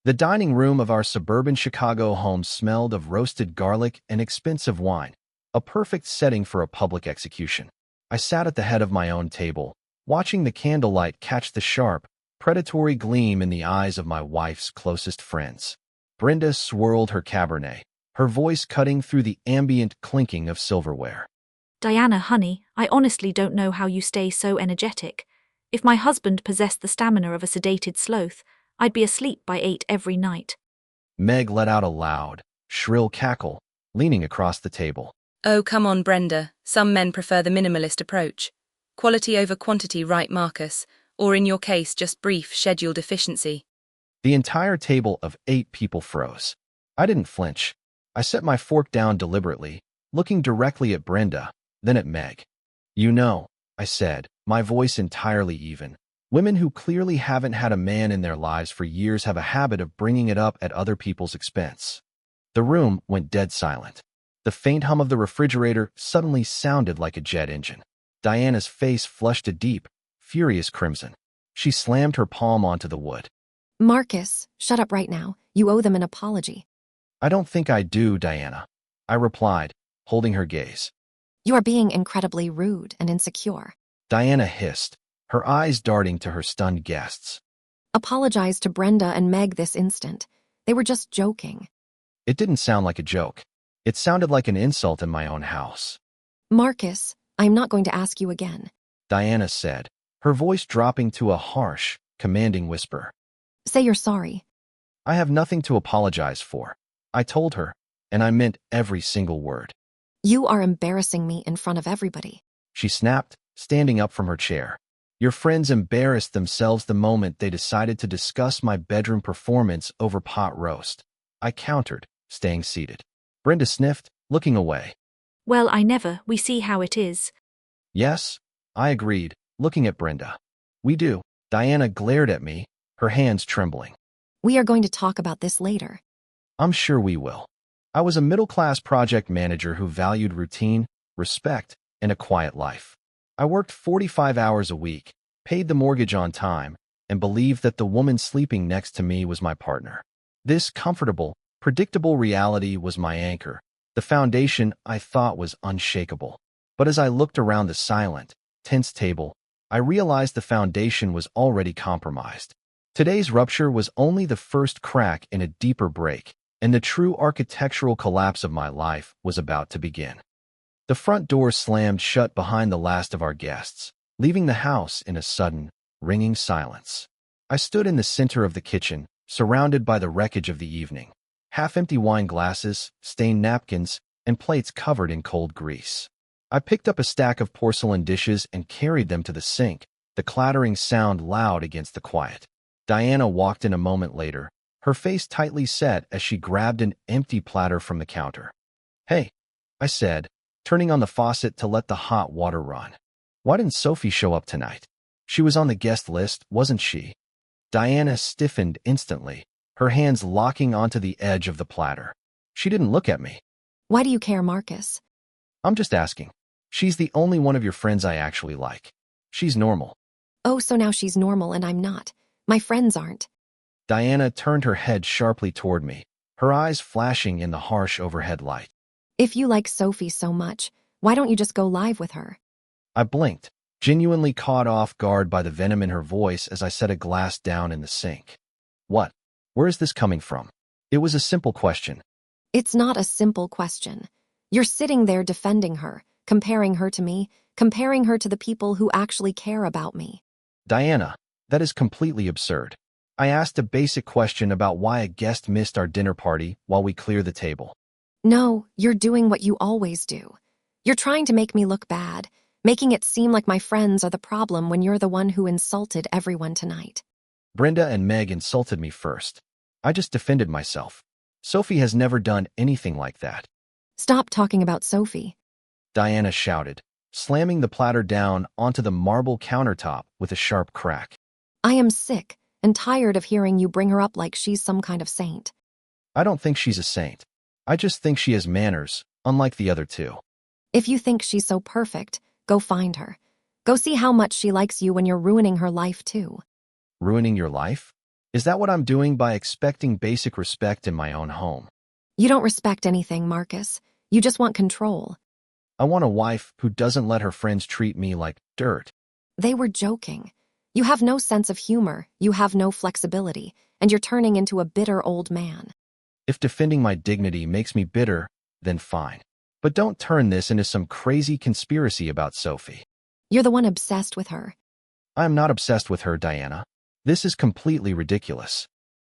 The dining room of our suburban Chicago home smelled of roasted garlic and expensive wine, a perfect setting for a public execution. I sat at the head of my own table, watching the candlelight catch the sharp, predatory gleam in the eyes of my wife's closest friends. Brenda swirled her Cabernet, her voice cutting through the ambient clinking of silverware. Diana, honey, I honestly don't know how you stay so energetic. If my husband possessed the stamina of a sedated sloth, I'd be asleep by 8 every night. Meg let out a loud, shrill cackle, leaning across the table. Oh, come on, Brenda. Some men prefer the minimalist approach. Quality over quantity, right, Marcus? Or in your case, just brief scheduled efficiency. The entire table of 8 people froze. I didn't flinch. I set my fork down deliberately, looking directly at Brenda, then at Meg. You know, I said, my voice entirely even. Women who clearly haven't had a man in their lives for years have a habit of bringing it up at other people's expense. The room went dead silent. The faint hum of the refrigerator suddenly sounded like a jet engine. Diana's face flushed a deep, furious crimson. She slammed her palm onto the wood. Marcus, shut up right now. You owe them an apology. I don't think I do, Diana, I replied, holding her gaze. You are being incredibly rude and insecure. Diana hissed, her eyes darting to her stunned guests. Apologize to Brenda and Meg this instant. They were just joking. It didn't sound like a joke. It sounded like an insult in my own house. Marcus, I'm not going to ask you again. Diana said, her voice dropping to a harsh, commanding whisper. Say you're sorry. I have nothing to apologize for, I told her, and I meant every single word. You are embarrassing me in front of everybody. She snapped, standing up from her chair. Your friends embarrassed themselves the moment they decided to discuss my bedroom performance over pot roast. I countered, staying seated. Brenda sniffed, looking away. Well, we see how it is. Yes, I agreed, looking at Brenda. We do. Diana glared at me, her hands trembling. We are going to talk about this later. I'm sure we will. I was a middle-class project manager who valued routine, respect, and a quiet life. I worked 45 hours a week, paid the mortgage on time, and believed that the woman sleeping next to me was my partner. This comfortable, predictable reality was my anchor, the foundation I thought was unshakable. But as I looked around the silent, tense table, I realized the foundation was already compromised. Today's rupture was only the first crack in a deeper break, and the true architectural collapse of my life was about to begin. The front door slammed shut behind the last of our guests, leaving the house in a sudden, ringing silence. I stood in the center of the kitchen, surrounded by the wreckage of the evening. Half-empty wine glasses, stained napkins, and plates covered in cold grease. I picked up a stack of porcelain dishes and carried them to the sink, the clattering sound loud against the quiet. Diana walked in a moment later, her face tightly set as she grabbed an empty platter from the counter. Hey, I said, turning on the faucet to let the hot water run. Why didn't Sophie show up tonight? She was on the guest list, wasn't she? Diana stiffened instantly, her hands locking onto the edge of the platter. She didn't look at me. Why do you care, Marcus? I'm just asking. She's the only one of your friends I actually like. She's normal. Oh, so now she's normal and I'm not. My friends aren't. Diana turned her head sharply toward me, her eyes flashing in the harsh overhead light. If you like Sophie so much, why don't you just go live with her? I blinked, genuinely caught off guard by the venom in her voice as I set a glass down in the sink. What? Where is this coming from? It was a simple question. It's not a simple question. You're sitting there defending her, comparing her to me, comparing her to the people who actually care about me. Diana, that is completely absurd. I asked a basic question about why a guest missed our dinner party while we clear the table. No, you're doing what you always do. You're trying to make me look bad, making it seem like my friends are the problem when you're the one who insulted everyone tonight. Brenda and Meg insulted me first. I just defended myself. Sophie has never done anything like that. Stop talking about Sophie. Diana shouted, slamming the platter down onto the marble countertop with a sharp crack. I am sick and tired of hearing you bring her up like she's some kind of saint. I don't think she's a saint. I just think she has manners, unlike the other two. If you think she's so perfect, go find her. Go see how much she likes you when you're ruining her life too. Ruining your life? Is that what I'm doing by expecting basic respect in my own home? You don't respect anything, Marcus. You just want control. I want a wife who doesn't let her friends treat me like dirt. They were joking. You have no sense of humor, you have no flexibility, and you're turning into a bitter old man. If defending my dignity makes me bitter, then fine. But don't turn this into some crazy conspiracy about Sophie. You're the one obsessed with her. I am not obsessed with her, Diana. This is completely ridiculous.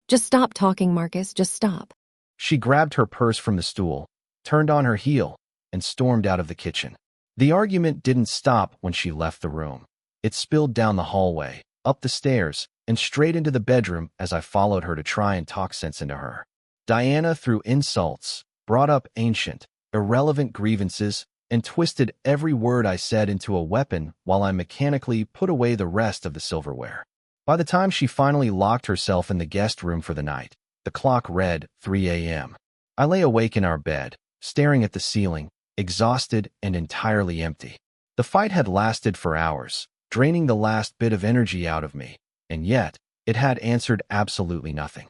Just stop talking, Marcus, just stop. She grabbed her purse from the stool, turned on her heel, and stormed out of the kitchen. The argument didn't stop when she left the room. It spilled down the hallway, up the stairs, and straight into the bedroom as I followed her to try and talk sense into her. Diana threw insults, brought up ancient, irrelevant grievances, and twisted every word I said into a weapon while I mechanically put away the rest of the silverware. By the time she finally locked herself in the guest room for the night, the clock read 3 a.m. I lay awake in our bed, staring at the ceiling, exhausted and entirely empty. The fight had lasted for hours, draining the last bit of energy out of me, and yet it had answered absolutely nothing.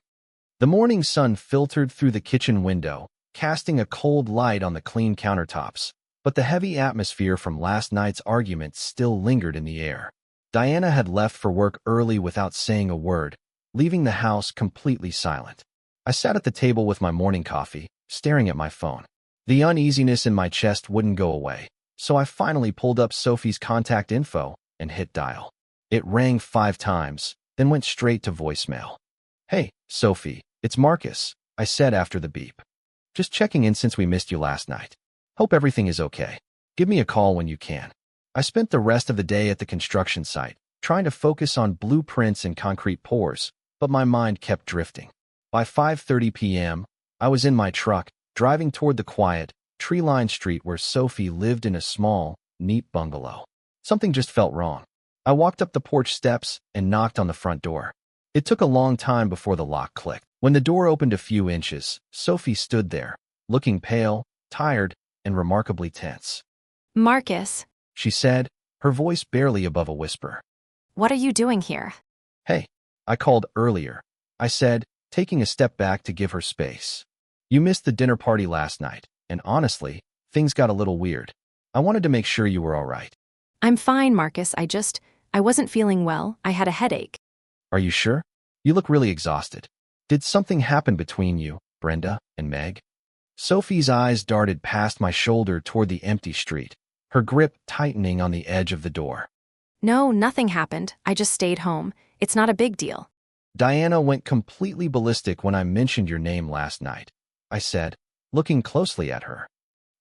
The morning sun filtered through the kitchen window, casting a cold light on the clean countertops, but the heavy atmosphere from last night's argument still lingered in the air. Diana had left for work early without saying a word, leaving the house completely silent. I sat at the table with my morning coffee, staring at my phone. The uneasiness in my chest wouldn't go away, so I finally pulled up Sophie's contact info and hit dial. It rang 5 times, then went straight to voicemail. "Hey, Sophie, it's Marcus," I said after the beep. "Just checking in since we missed you last night. Hope everything is okay. Give me a call when you can." I spent the rest of the day at the construction site, trying to focus on blueprints and concrete pours, but my mind kept drifting. By 5:30 p.m., I was in my truck, driving toward the quiet, tree-lined street where Sophie lived in a small, neat bungalow. Something just felt wrong. I walked up the porch steps and knocked on the front door. It took a long time before the lock clicked. When the door opened a few inches, Sophie stood there, looking pale, tired, and remarkably tense. Marcus, She said, her voice barely above a whisper. what are you doing here? "Hey, I called earlier," I said, taking a step back to give her space. "You missed the dinner party last night, and honestly, things got a little weird. I wanted to make sure you were all right." I'm fine, Marcus. I wasn't feeling well. I had a headache. "Are you sure? You look really exhausted. Did something happen between you, Brenda, and Meg?" Sophie's eyes darted past my shoulder toward the empty street, her grip tightening on the edge of the door. No, nothing happened. I just stayed home. It's not a big deal. "Diana went completely ballistic when I mentioned your name last night," I said, looking closely at her.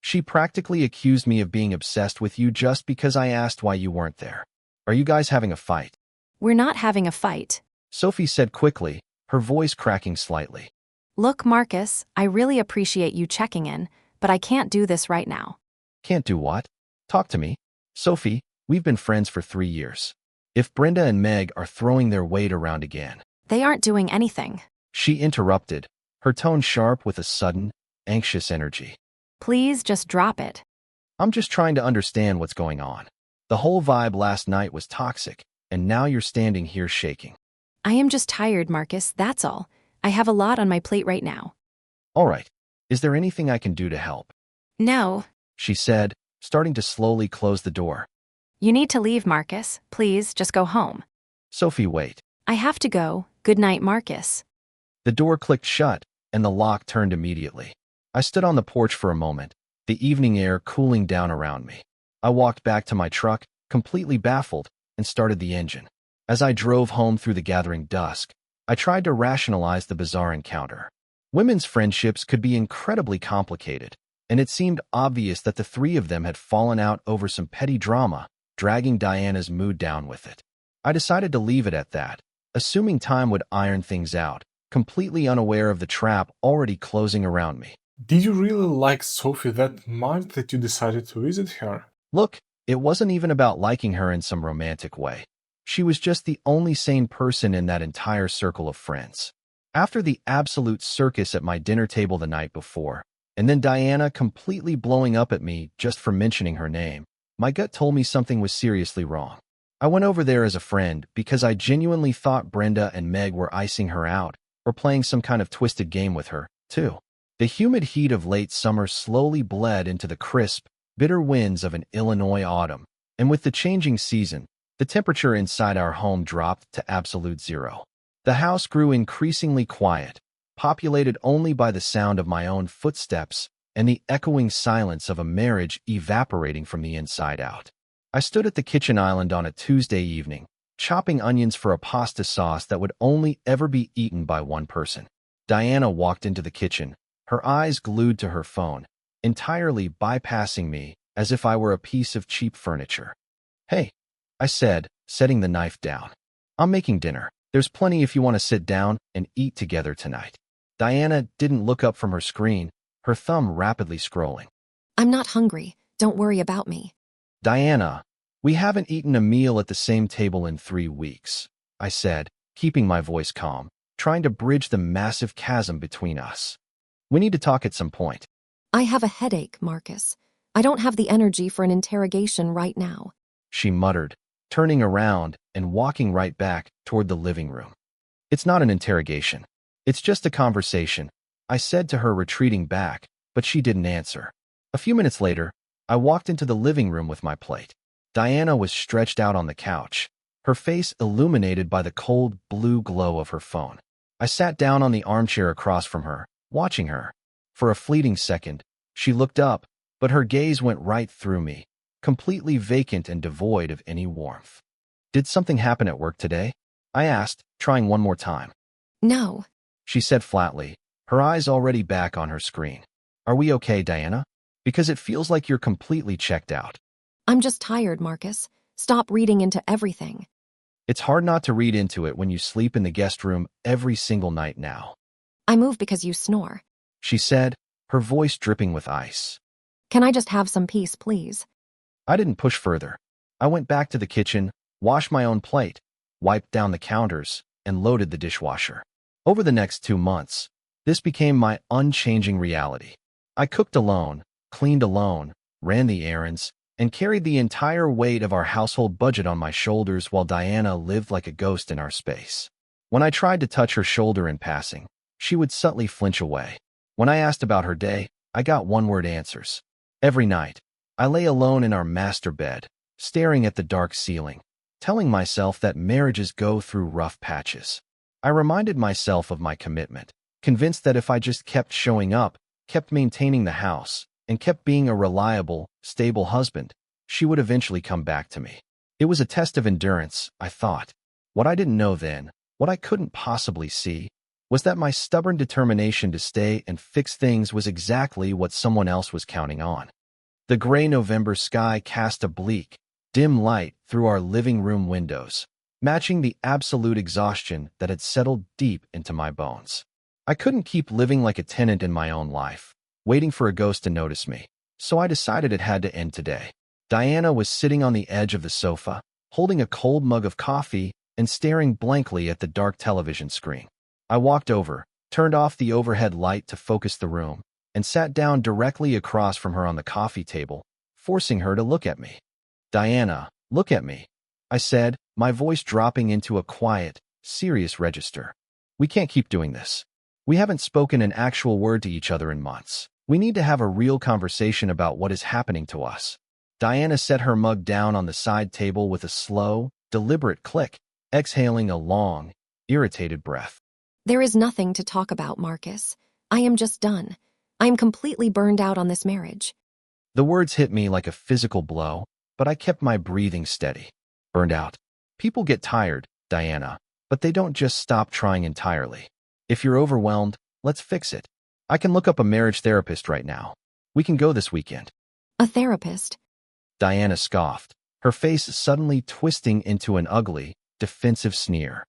"She practically accused me of being obsessed with you just because I asked why you weren't there. Are you guys having a fight?" We're not having a fight. Sophie said quickly, her voice cracking slightly. Look, Marcus, I really appreciate you checking in, but I can't do this right now. "Can't do what? Talk to me. Sophie, we've been friends for 3 years. If Brenda and Meg are throwing their weight around again..." They aren't doing anything. She interrupted, her tone sharp with a sudden, anxious energy. Please just drop it. "I'm just trying to understand what's going on. The whole vibe last night was toxic, and now you're standing here shaking." I am just tired, Marcus, that's all. I have a lot on my plate right now. "All right. Is there anything I can do to help?" No. She said, starting to slowly close the door. You need to leave, Marcus. Please, just go home. "Sophie, wait." I have to go. Good night, Marcus. The door clicked shut, and the lock turned immediately. I stood on the porch for a moment, the evening air cooling down around me. I walked back to my truck, completely baffled, and started the engine. As I drove home through the gathering dusk, I tried to rationalize the bizarre encounter. Women's friendships could be incredibly complicated, and it seemed obvious that the 3 of them had fallen out over some petty drama, dragging Diana's mood down with it. I decided to leave it at that, assuming time would iron things out, completely unaware of the trap already closing around me. Did you really like Sophie that much that you decided to visit her? Look, it wasn't even about liking her in some romantic way. She was just the only sane person in that entire circle of friends. After the absolute circus at my dinner table the night before, and then Diana completely blowing up at me just for mentioning her name, my gut told me something was seriously wrong. I went over there as a friend because I genuinely thought Brenda and Meg were icing her out or playing some kind of twisted game with her, too. The humid heat of late summer slowly bled into the crisp, bitter winds of an Illinois autumn, and with the changing season, the temperature inside our home dropped to absolute zero. The house grew increasingly quiet, populated only by the sound of my own footsteps and the echoing silence of a marriage evaporating from the inside out. I stood at the kitchen island on a Tuesday evening, chopping onions for a pasta sauce that would only ever be eaten by one person. Diana walked into the kitchen, her eyes glued to her phone, entirely bypassing me as if I were a piece of cheap furniture. "Hey," I said, setting the knife down. "I'm making dinner. There's plenty if you want to sit down and eat together tonight." Diana didn't look up from her screen, her thumb rapidly scrolling. I'm not hungry. Don't worry about me. "Diana, we haven't eaten a meal at the same table in 3 weeks," I said, keeping my voice calm, trying to bridge the massive chasm between us. "We need to talk at some point." I have a headache, Marcus. I don't have the energy for an interrogation right now. She muttered, turning around and walking right back toward the living room. "It's not an interrogation. It's just a conversation," I said to her, retreating back, but she didn't answer. A few minutes later, I walked into the living room with my plate. Diana was stretched out on the couch, her face illuminated by the cold blue glow of her phone. I sat down on the armchair across from her, watching her. For a fleeting second, she looked up, but her gaze went right through me, completely vacant and devoid of any warmth. "Did something happen at work today?" I asked, trying one more time. No. She said flatly, her eyes already back on her screen. "Are we okay, Diana? Because it feels like you're completely checked out." I'm just tired, Marcus. Stop reading into everything. "It's hard not to read into it when you sleep in the guest room every single night now," I move because you snore. she said, her voice dripping with ice. Can I just have some peace, please? I didn't push further. I went back to the kitchen, washed my own plate, wiped down the counters, and loaded the dishwasher. Over the next 2 months, this became my unchanging reality. I cooked alone, cleaned alone, ran the errands, and carried the entire weight of our household budget on my shoulders while Diana lived like a ghost in our space. When I tried to touch her shoulder in passing, she would subtly flinch away. When I asked about her day, I got one-word answers. Every night, I lay alone in our master bed, staring at the dark ceiling, telling myself that marriages go through rough patches. I reminded myself of my commitment, convinced that if I just kept showing up, kept maintaining the house, and kept being a reliable, stable husband, she would eventually come back to me. It was a test of endurance, I thought. What I didn't know then, what I couldn't possibly see, was that my stubborn determination to stay and fix things was exactly what someone else was counting on. The gray November sky cast a bleak, dim light through our living room windows, matching the absolute exhaustion that had settled deep into my bones. I couldn't keep living like a tenant in my own life, waiting for a ghost to notice me, so I decided it had to end today. Diana was sitting on the edge of the sofa, holding a cold mug of coffee and staring blankly at the dark television screen. I walked over, turned off the overhead light to focus the room, and sat down directly across from her on the coffee table, forcing her to look at me. "Diana, look at me," I said, my voice dropping into a quiet, serious register. "We can't keep doing this. We haven't spoken an actual word to each other in months. We need to have a real conversation about what is happening to us." Diana set her mug down on the side table with a slow, deliberate click, exhaling a long, irritated breath. There is nothing to talk about, Marcus. I am just done. I am completely burned out on this marriage. The words hit me like a physical blow, but I kept my breathing steady. Burned out. People get tired, Diana, but they don't just stop trying entirely. If you're overwhelmed, let's fix it. I can look up a marriage therapist right now. We can go this weekend. A therapist? Diana scoffed, her face suddenly twisting into an ugly, defensive sneer.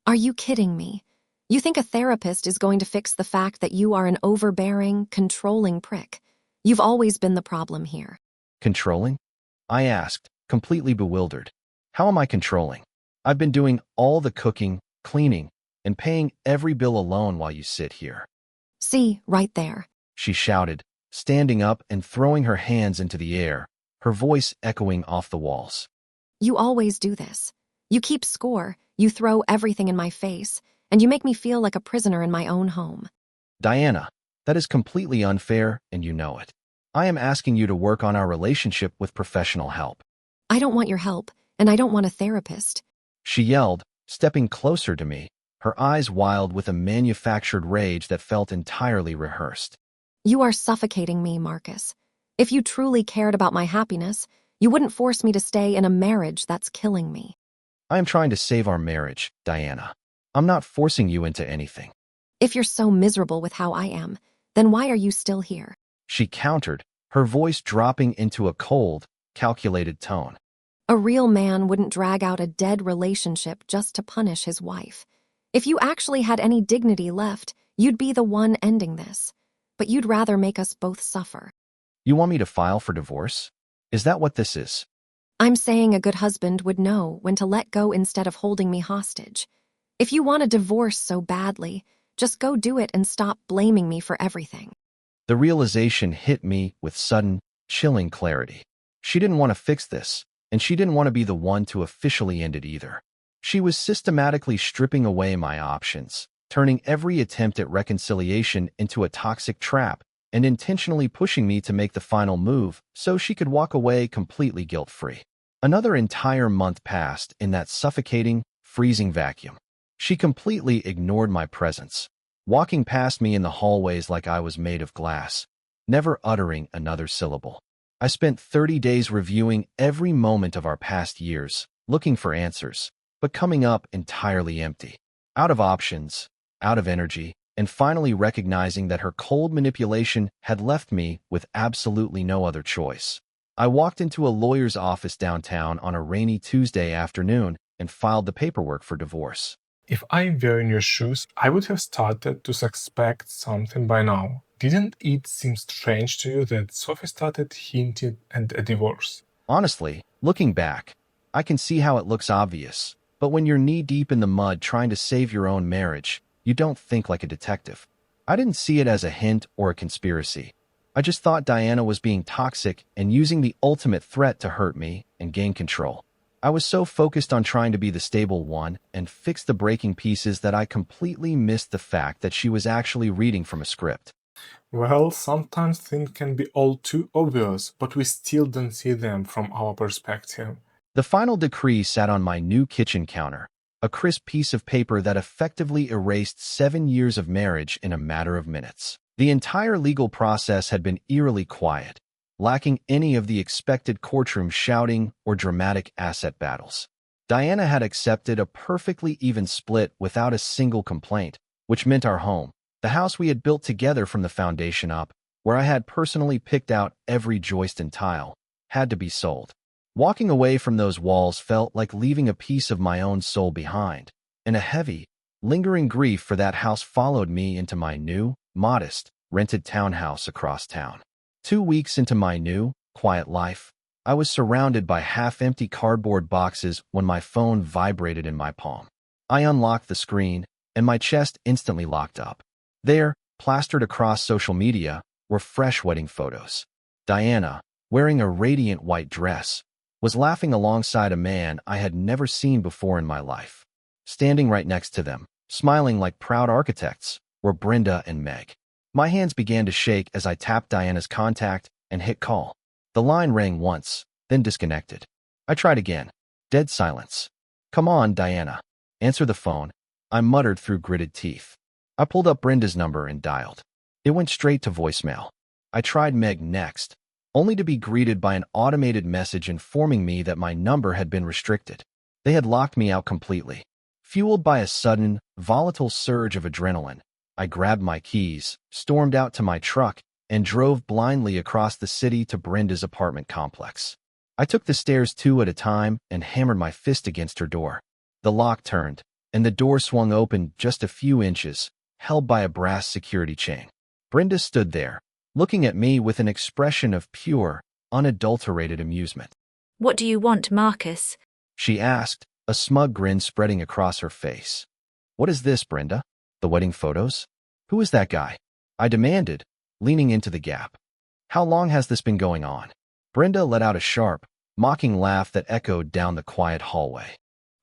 Are you kidding me? You think a therapist is going to fix the fact that you are an overbearing, controlling prick? You've always been the problem here. Controlling? I asked, completely bewildered. How am I controlling? I've been doing all the cooking, cleaning, and paying every bill alone while you sit here. See, right there. She shouted, standing up and throwing her hands into the air, her voice echoing off the walls. You always do this. You keep score, you throw everything in my face, and you make me feel like a prisoner in my own home. Diana, that is completely unfair, and you know it. I am asking you to work on our relationship with professional help. I don't want your help, and I don't want a therapist. She yelled, stepping closer to me, her eyes wild with a manufactured rage that felt entirely rehearsed. You are suffocating me, Marcus. If you truly cared about my happiness, you wouldn't force me to stay in a marriage that's killing me. I am trying to save our marriage, Diana. I'm not forcing you into anything. If you're so miserable with how I am, then why are you still here? She countered, her voice dropping into a cold, calculated tone. A real man wouldn't drag out a dead relationship just to punish his wife. If you actually had any dignity left, you'd be the one ending this. But you'd rather make us both suffer. You want me to file for divorce? Is that what this is? I'm saying a good husband would know when to let go instead of holding me hostage. If you want a divorce so badly, just go do it and stop blaming me for everything. The realization hit me with sudden, chilling clarity. She didn't want to fix this, and she didn't want to be the one to officially end it either. She was systematically stripping away my options, turning every attempt at reconciliation into a toxic trap, and intentionally pushing me to make the final move so she could walk away completely guilt-free. Another entire month passed in that suffocating, freezing vacuum. She completely ignored my presence, walking past me in the hallways like I was made of glass, never uttering another syllable. I spent 30 days reviewing every moment of our past years, looking for answers, but coming up entirely empty. Out of options, out of energy, and finally recognizing that her cold manipulation had left me with absolutely no other choice. I walked into a lawyer's office downtown on a rainy Tuesday afternoon and filed the paperwork for divorce. If I were in your shoes, I would have started to suspect something by now. Didn't it seem strange to you that Sophie started hinting at a divorce? Honestly, looking back, I can see how it looks obvious, but when you're knee-deep in the mud trying to save your own marriage, you don't think like a detective. I didn't see it as a hint or a conspiracy. I just thought Diana was being toxic and using the ultimate threat to hurt me and gain control. I was so focused on trying to be the stable one and fix the breaking pieces that I completely missed the fact that she was actually reading from a script. Well, sometimes things can be all too obvious, but we still don't see them from our perspective. The final decree sat on my new kitchen counter, a crisp piece of paper that effectively erased 7 years of marriage in a matter of minutes. The entire legal process had been eerily quiet, lacking any of the expected courtroom shouting or dramatic asset battles. Diana had accepted a perfectly even split without a single complaint, which meant our home, the house we had built together from the foundation up, where I had personally picked out every joist and tile, had to be sold. Walking away from those walls felt like leaving a piece of my own soul behind, and a heavy, lingering grief for that house followed me into my new, modest, rented townhouse across town. 2 weeks into my new, quiet life, I was surrounded by half-empty cardboard boxes when my phone vibrated in my palm. I unlocked the screen, and my chest instantly locked up. There, plastered across social media, were fresh wedding photos. Diana, wearing a radiant white dress, was laughing alongside a man I had never seen before in my life. Standing right next to them, smiling like proud architects, were Brenda and Meg. My hands began to shake as I tapped Diana's contact and hit call. The line rang once, then disconnected. I tried again. Dead silence. "Come on, Diana. Answer the phone," I muttered through gritted teeth. I pulled up Brenda's number and dialed. It went straight to voicemail. I tried Meg next, only to be greeted by an automated message informing me that my number had been restricted. They had locked me out completely. Fueled by a sudden, volatile surge of adrenaline, I grabbed my keys, stormed out to my truck, and drove blindly across the city to Brenda's apartment complex. I took the stairs 2 at a time and hammered my fist against her door. The lock turned, and the door swung open just a few inches, held by a brass security chain. Brenda stood there, looking at me with an expression of pure, unadulterated amusement. "What do you want, Marcus?" She asked, a smug grin spreading across her face. "What is this, Brenda? The wedding photos? Who is that guy?" I demanded, leaning into the gap. "How long has this been going on?" Brenda let out a sharp, mocking laugh that echoed down the quiet hallway.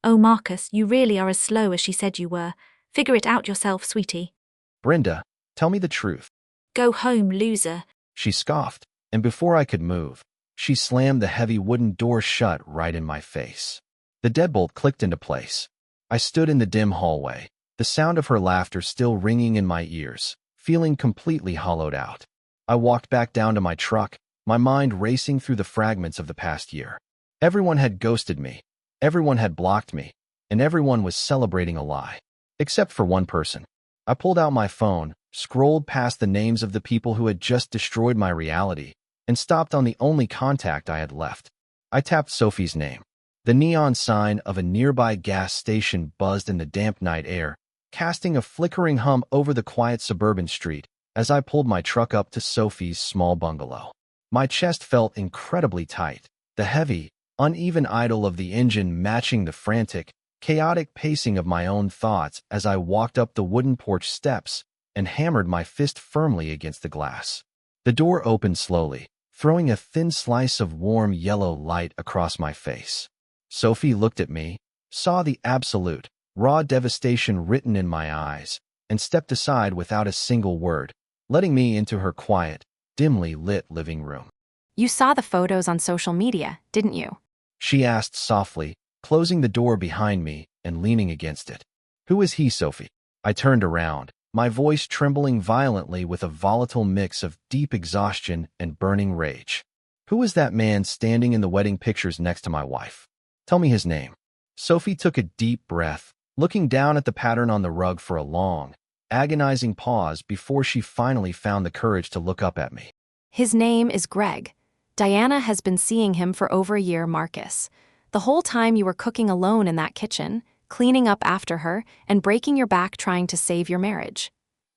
Oh, Marcus, you really are as slow as she said you were. Figure it out yourself, sweetie. Brenda, tell me the truth. Go home, loser. She scoffed, and before I could move, she slammed the heavy wooden door shut right in my face. The deadbolt clicked into place. I stood in the dim hallway, the sound of her laughter still ringing in my ears, feeling completely hollowed out. I walked back down to my truck, my mind racing through the fragments of the past year. Everyone had ghosted me, everyone had blocked me, and everyone was celebrating a lie. Except for one person. I pulled out my phone, scrolled past the names of the people who had just destroyed my reality, and stopped on the only contact I had left. I tapped Sophie's name. The neon sign of a nearby gas station buzzed in the damp night air, casting a flickering hum over the quiet suburban street as I pulled my truck up to Sophie's small bungalow. My chest felt incredibly tight, the heavy, uneven idle of the engine matching the frantic, chaotic pacing of my own thoughts as I walked up the wooden porch steps and hammered my fist firmly against the glass. The door opened slowly, throwing a thin slice of warm yellow light across my face. Sophie looked at me, saw the absolute, raw devastation written in my eyes, and stepped aside without a single word, letting me into her quiet, dimly lit living room. You saw the photos on social media, didn't you? She asked softly, closing the door behind me and leaning against it. Who is he, Sophie? I turned around, my voice trembling violently with a volatile mix of deep exhaustion and burning rage. Who is that man standing in the wedding pictures next to my wife? Tell me his name. Sophie took a deep breath, looking down at the pattern on the rug for a long, agonizing pause before she finally found the courage to look up at me. His name is Greg. Diana has been seeing him for over a year, Marcus. The whole time you were cooking alone in that kitchen, cleaning up after her, and breaking your back trying to save your marriage.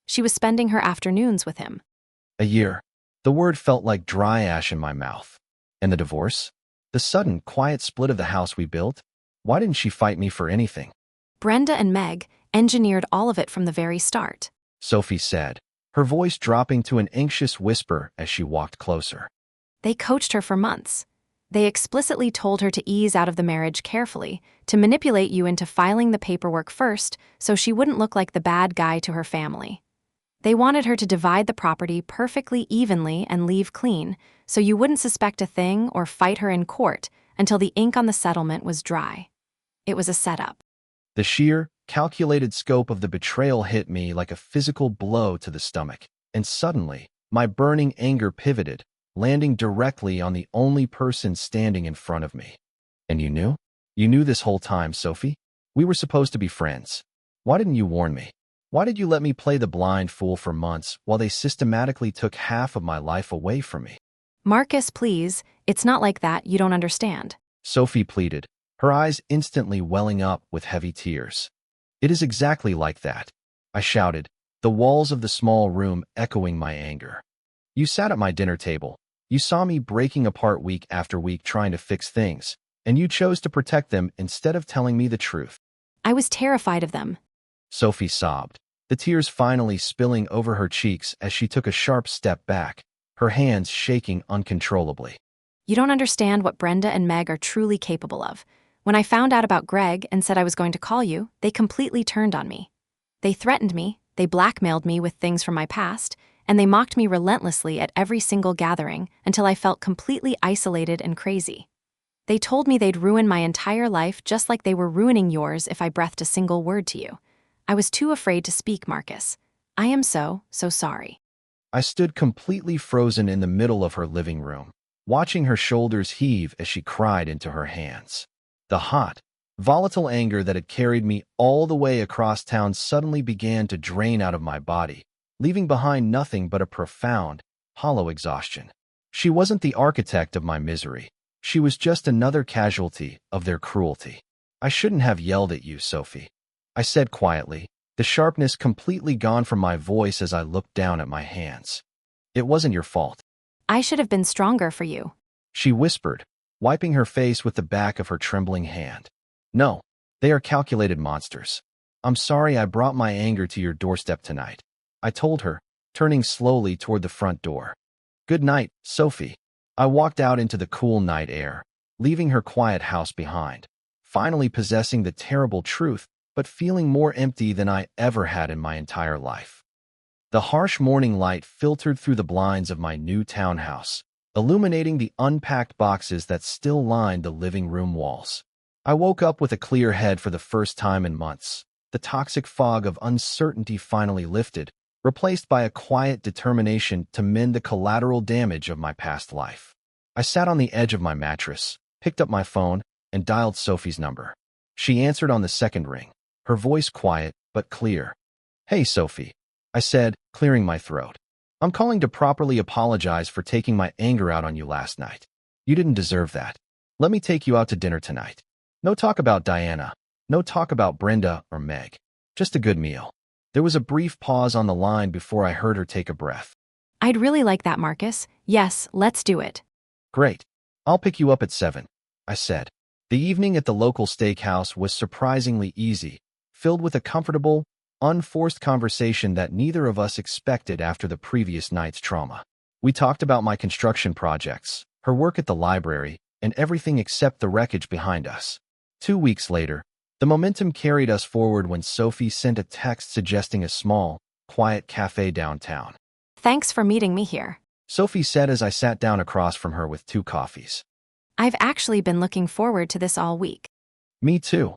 She was spending her afternoons with him. A year. The word felt like dry ash in my mouth. And the divorce? The sudden, quiet split of the house we built? Why didn't she fight me for anything? Brenda and Meg engineered all of it from the very start. Sophie said, her voice dropping to an anxious whisper as she walked closer. They coached her for months. They explicitly told her to ease out of the marriage carefully, to manipulate you into filing the paperwork first so she wouldn't look like the bad guy to her family. They wanted her to divide the property perfectly evenly and leave clean, so you wouldn't suspect a thing or fight her in court until the ink on the settlement was dry. It was a setup. The sheer, calculated scope of the betrayal hit me like a physical blow to the stomach, and suddenly, my burning anger pivoted, landing directly on the only person standing in front of me. And you knew? You knew this whole time, Sophie? We were supposed to be friends. Why didn't you warn me? Why did you let me play the blind fool for months while they systematically took half of my life away from me? Marcus, please, it's not like that, you don't understand. Sophie pleaded, her eyes instantly welling up with heavy tears. It is exactly like that, I shouted, the walls of the small room echoing my anger. You sat at my dinner table. You saw me breaking apart week after week trying to fix things, and you chose to protect them instead of telling me the truth. I was terrified of them. Sophie sobbed, the tears finally spilling over her cheeks as she took a sharp step back, her hands shaking uncontrollably. You don't understand what Brenda and Meg are truly capable of. When I found out about Greg and said I was going to call you, they completely turned on me. They threatened me, they blackmailed me with things from my past, and they mocked me relentlessly at every single gathering until I felt completely isolated and crazy. They told me they'd ruin my entire life just like they were ruining yours if I breathed a single word to you. I was too afraid to speak, Marcus. I am so sorry. I stood completely frozen in the middle of her living room, watching her shoulders heave as she cried into her hands. The hot, volatile anger that had carried me all the way across town suddenly began to drain out of my body, leaving behind nothing but a profound, hollow exhaustion. She wasn't the architect of my misery. She was just another casualty of their cruelty. I shouldn't have yelled at you, Sophie, I said quietly, the sharpness completely gone from my voice as I looked down at my hands. It wasn't your fault. I should have been stronger for you, she whispered, wiping her face with the back of her trembling hand. No, they are calculated monsters. I'm sorry I brought my anger to your doorstep tonight, I told her, turning slowly toward the front door. Good night, Sophie. I walked out into the cool night air, leaving her quiet house behind, finally possessing the terrible truth, but feeling more empty than I ever had in my entire life. The harsh morning light filtered through the blinds of my new townhouse, illuminating the unpacked boxes that still lined the living room walls. I woke up with a clear head for the first time in months. The toxic fog of uncertainty finally lifted, replaced by a quiet determination to mend the collateral damage of my past life. I sat on the edge of my mattress, picked up my phone, and dialed Sophie's number. She answered on the second ring, her voice quiet but clear. "Hey, Sophie," I said, clearing my throat. "I'm calling to properly apologize for taking my anger out on you last night. You didn't deserve that. Let me take you out to dinner tonight. No talk about Diana. No talk about Brenda or Meg. Just a good meal." There was a brief pause on the line before I heard her take a breath. I'd really like that, Marcus. Yes, let's do it. "Great. I'll pick you up at 7, I said. The evening at the local steakhouse was surprisingly easy, filled with a comfortable, unforced conversation that neither of us expected after the previous night's trauma. We talked about my construction projects, her work at the library, and everything except the wreckage behind us. 2 weeks later, the momentum carried us forward when Sophie sent a text suggesting a small, quiet cafe downtown. Thanks for meeting me here. Sophie said as I sat down across from her with 2 coffees. I've actually been looking forward to this all week. Me too,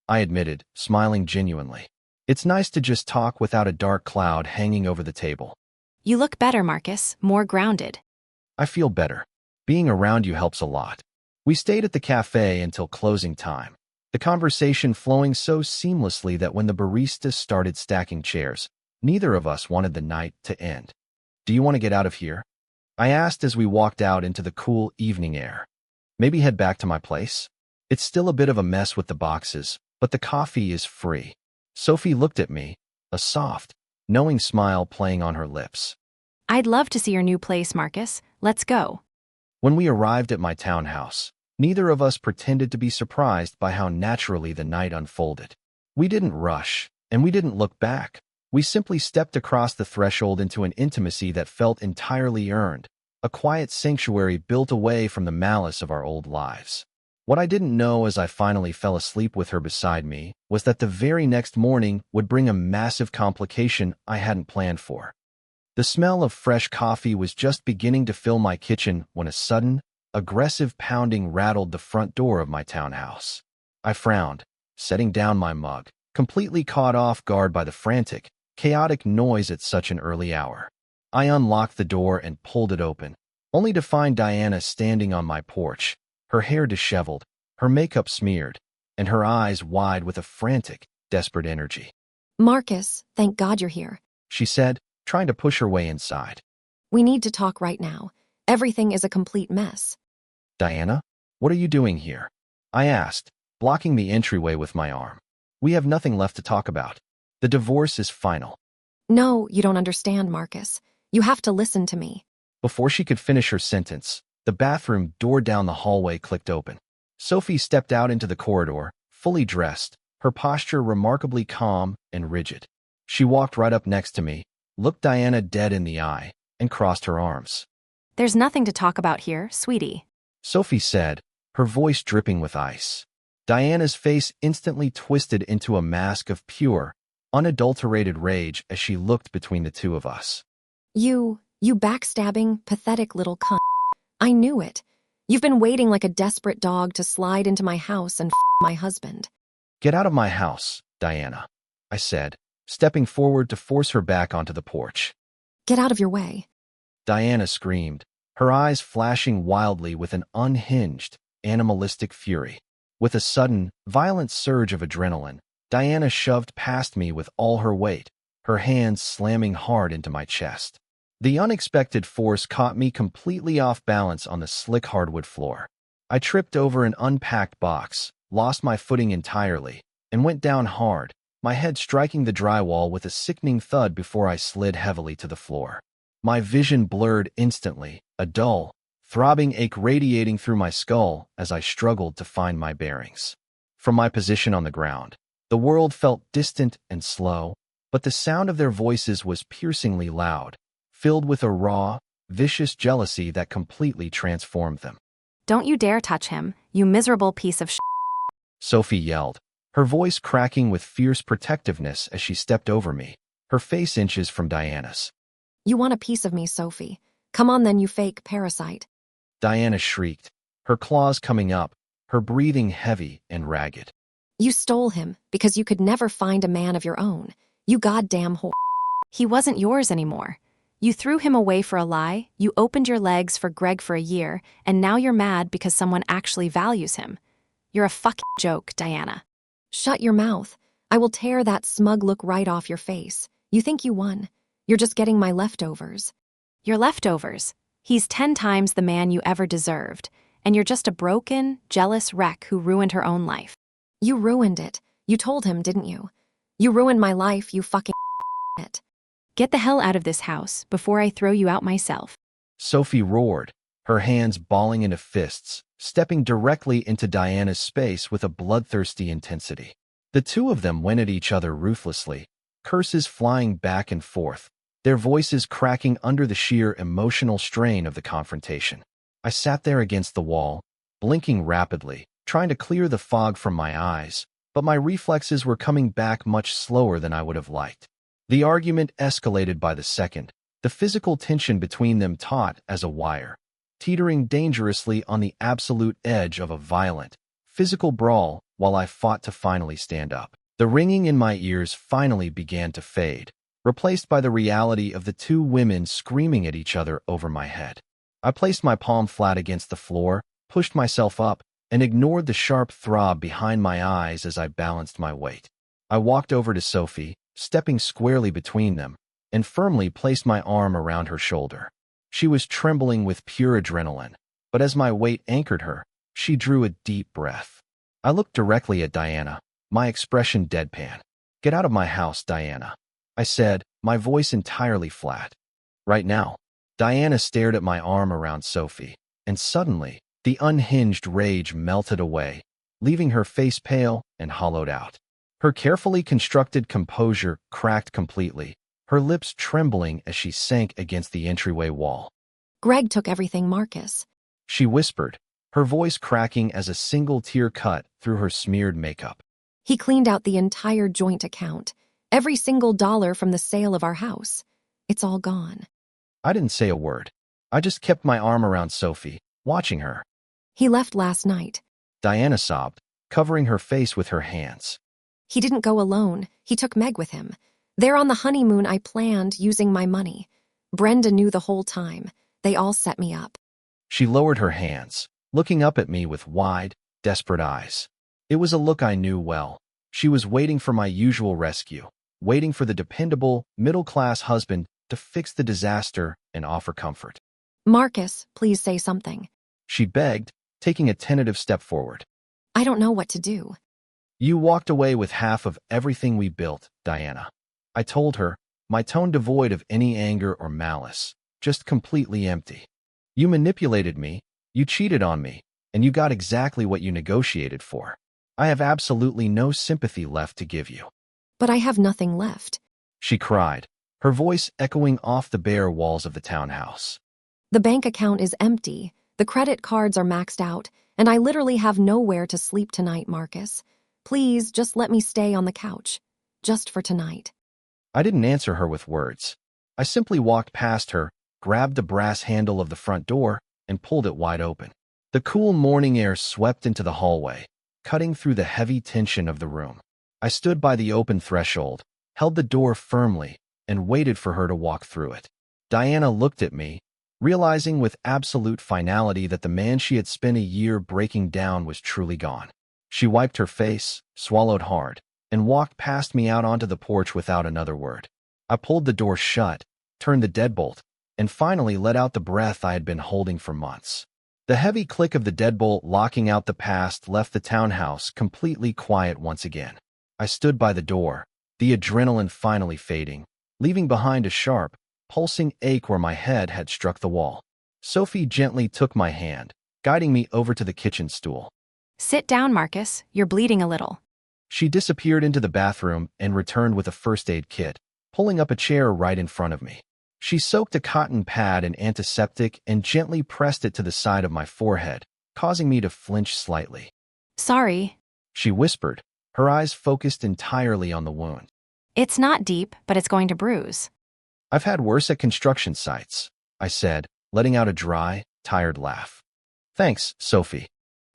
I admitted, smiling genuinely. It's nice to just talk without a dark cloud hanging over the table. You look better, Marcus, more grounded. I feel better. Being around you helps a lot. We stayed at the cafe until closing time, the conversation flowing so seamlessly that when the barista started stacking chairs, neither of us wanted the night to end. "Do you want to get out of here?" I asked as we walked out into the cool evening air. "Maybe head back to my place? It's still a bit of a mess with the boxes, but the coffee is free." Sophie looked at me, a soft, knowing smile playing on her lips. I'd love to see your new place, Marcus. Let's go. When we arrived at my townhouse, neither of us pretended to be surprised by how naturally the night unfolded. We didn't rush, and we didn't look back. We simply stepped across the threshold into an intimacy that felt entirely earned, a quiet sanctuary built away from the malice of our old lives. What I didn't know as I finally fell asleep with her beside me was that the very next morning would bring a massive complication I hadn't planned for. The smell of fresh coffee was just beginning to fill my kitchen when a sudden, aggressive pounding rattled the front door of my townhouse. I frowned, setting down my mug, completely caught off guard by the frantic, chaotic noise at such an early hour. I unlocked the door and pulled it open, only to find Diana standing on my porch, her hair disheveled, her makeup smeared, and her eyes wide with a frantic, desperate energy. Marcus, thank God you're here. She said, trying to push her way inside. We need to talk right now. Everything is a complete mess. "Diana, what are you doing here?" I asked, blocking the entryway with my arm. "We have nothing left to talk about. The divorce is final." No, you don't understand, Marcus. You have to listen to me. Before she could finish her sentence, the bathroom door down the hallway clicked open. Sophie stepped out into the corridor, fully dressed, her posture remarkably calm and rigid. She walked right up next to me, looked Diana dead in the eye, and crossed her arms. There's nothing to talk about here, sweetie. Sophie said, her voice dripping with ice. Diana's face instantly twisted into a mask of pure, unadulterated rage as she looked between the two of us. You backstabbing, pathetic little cunt. I knew it. You've been waiting like a desperate dog to slide into my house and my husband. "Get out of my house, Diana," I said, stepping forward to force her back onto the porch. Get out of your way. Diana screamed, her eyes flashing wildly with an unhinged, animalistic fury. With a sudden, violent surge of adrenaline, Diana shoved past me with all her weight, her hands slamming hard into my chest. The unexpected force caught me completely off balance on the slick hardwood floor. I tripped over an unpacked box, lost my footing entirely, and went down hard, my head striking the drywall with a sickening thud before I slid heavily to the floor. My vision blurred instantly, a dull, throbbing ache radiating through my skull as I struggled to find my bearings. From my position on the ground, the world felt distant and slow, but the sound of their voices was piercingly loud, filled with a raw, vicious jealousy that completely transformed them. Don't you dare touch him, you miserable piece of shit. Sophie yelled, her voice cracking with fierce protectiveness as she stepped over me, her face inches from Diana's. You want a piece of me, Sophie. Come on then, you fake parasite. Diana shrieked, her claws coming up, her breathing heavy and ragged. You stole him because you could never find a man of your own. You goddamn whore. He wasn't yours anymore. You threw him away for a lie, you opened your legs for Greg for a year, and now you're mad because someone actually values him. You're a fucking joke, Diana. Shut your mouth. I will tear that smug look right off your face. You think you won. You're just getting my leftovers. Your leftovers. He's 10 times the man you ever deserved, and you're just a broken, jealous wreck who ruined her own life. You ruined it. You told him, didn't you? You ruined my life, you fucking shit. Get the hell out of this house before I throw you out myself. Sophie roared, her hands balling into fists, stepping directly into Diana's space with a bloodthirsty intensity. The two of them went at each other ruthlessly, curses flying back and forth, their voices cracking under the sheer emotional strain of the confrontation. I sat there against the wall, blinking rapidly, trying to clear the fog from my eyes, but my reflexes were coming back much slower than I would have liked. The argument escalated by the second, the physical tension between them taut as a wire, teetering dangerously on the absolute edge of a violent, physical brawl while I fought to finally stand up. The ringing in my ears finally began to fade, replaced by the reality of the two women screaming at each other over my head. I placed my palm flat against the floor, pushed myself up, and ignored the sharp throb behind my eyes as I balanced my weight. I walked over to Sophie, stepping squarely between them, and firmly placed my arm around her shoulder. She was trembling with pure adrenaline, but as my weight anchored her, she drew a deep breath. I looked directly at Diana, my expression deadpan. "Get out of my house, Diana," I said, my voice entirely flat. "Right now." Diana stared at my arm around Sophie, and suddenly, the unhinged rage melted away, leaving her face pale and hollowed out. Her carefully constructed composure cracked completely, her lips trembling as she sank against the entryway wall. Greg took everything, Marcus. She whispered, her voice cracking as a single tear cut through her smeared makeup. He cleaned out the entire joint account, every single dollar from the sale of our house. It's all gone. I didn't say a word. I just kept my arm around Sophie, watching her. He left last night. Diana sobbed, covering her face with her hands. He didn't go alone. He took Meg with him. They're on the honeymoon I planned using my money. Brenda knew the whole time. They all set me up. She lowered her hands, looking up at me with wide, desperate eyes. It was a look I knew well. She was waiting for my usual rescue, waiting for the dependable, middle-class husband to fix the disaster and offer comfort. Marcus, please say something. She begged, taking a tentative step forward. I don't know what to do. You walked away with half of everything we built, Diana. I told her, my tone devoid of any anger or malice, just completely empty. You manipulated me, you cheated on me, and you got exactly what you negotiated for. I have absolutely no sympathy left to give you. But I have nothing left. She cried, her voice echoing off the bare walls of the townhouse. The bank account is empty, the credit cards are maxed out, and I literally have nowhere to sleep tonight, Marcus. Please, just let me stay on the couch. Just for tonight. I didn't answer her with words. I simply walked past her, grabbed the brass handle of the front door, and pulled it wide open. The cool morning air swept into the hallway, cutting through the heavy tension of the room. I stood by the open threshold, held the door firmly, and waited for her to walk through it. Diana looked at me, realizing with absolute finality that the man she had spent a year breaking down was truly gone. She wiped her face, swallowed hard, and walked past me out onto the porch without another word. I pulled the door shut, turned the deadbolt, and finally let out the breath I had been holding for months. The heavy click of the deadbolt locking out the past left the townhouse completely quiet once again. I stood by the door, the adrenaline finally fading, leaving behind a sharp, pulsing ache where my head had struck the wall. Sophie gently took my hand, guiding me over to the kitchen stool. Sit down, Marcus. You're bleeding a little. She disappeared into the bathroom and returned with a first aid kit, pulling up a chair right in front of me. She soaked a cotton pad in antiseptic and gently pressed it to the side of my forehead, causing me to flinch slightly. Sorry. She whispered, her eyes focused entirely on the wound. It's not deep, but it's going to bruise. I've had worse at construction sites, I said, letting out a dry, tired laugh. Thanks, Sophie,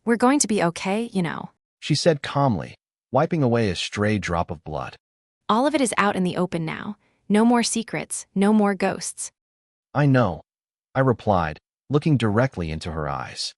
We're going to be okay, you know. she said calmly, wiping away a stray drop of blood. All of it is out in the open now. No more secrets, no more ghosts. I know, I replied, looking directly into her eyes.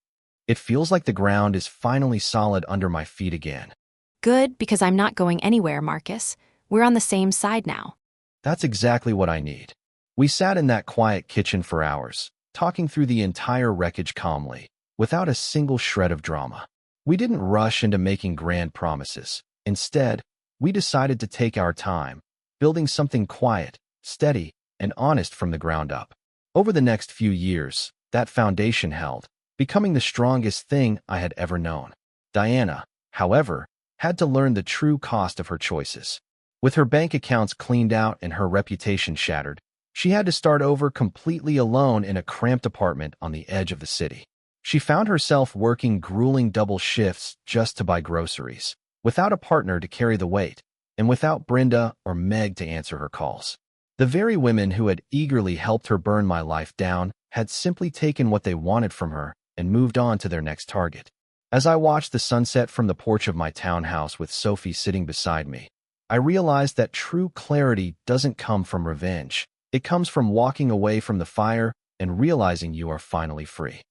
It feels like the ground is finally solid under my feet again. Good, because I'm not going anywhere, Marcus. We're on the same side now. That's exactly what I need. We sat in that quiet kitchen for hours, talking through the entire wreckage calmly, without a single shred of drama. We didn't rush into making grand promises. Instead, we decided to take our time, building something quiet, steady, and honest from the ground up. Over the next few years, that foundation held, becoming the strongest thing I had ever known. Diana, however, had to learn the true cost of her choices. With her bank accounts cleaned out and her reputation shattered, she had to start over completely alone in a cramped apartment on the edge of the city. She found herself working grueling double shifts just to buy groceries, without a partner to carry the weight, and without Brenda or Meg to answer her calls. The very women who had eagerly helped her burn my life down had simply taken what they wanted from her and moved on to their next target. As I watched the sunset from the porch of my townhouse with Sophie sitting beside me, I realized that true clarity doesn't come from revenge. It comes from walking away from the fire and realizing you are finally free.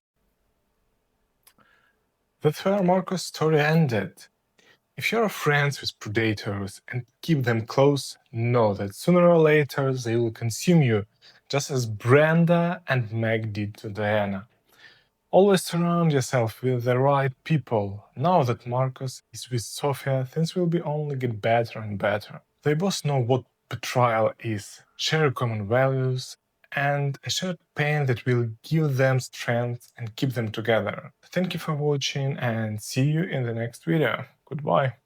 That's where Marco's story ended. If you're friends with predators and keep them close, know that sooner or later they will consume you, just as Brenda and Meg did to Diana. Always surround yourself with the right people. Now that Marcus is with Sophia, things will be only get better and better. They both know what betrayal is, share common values, and a shared pain that will give them strength and keep them together. Thank you for watching and see you in the next video. Goodbye.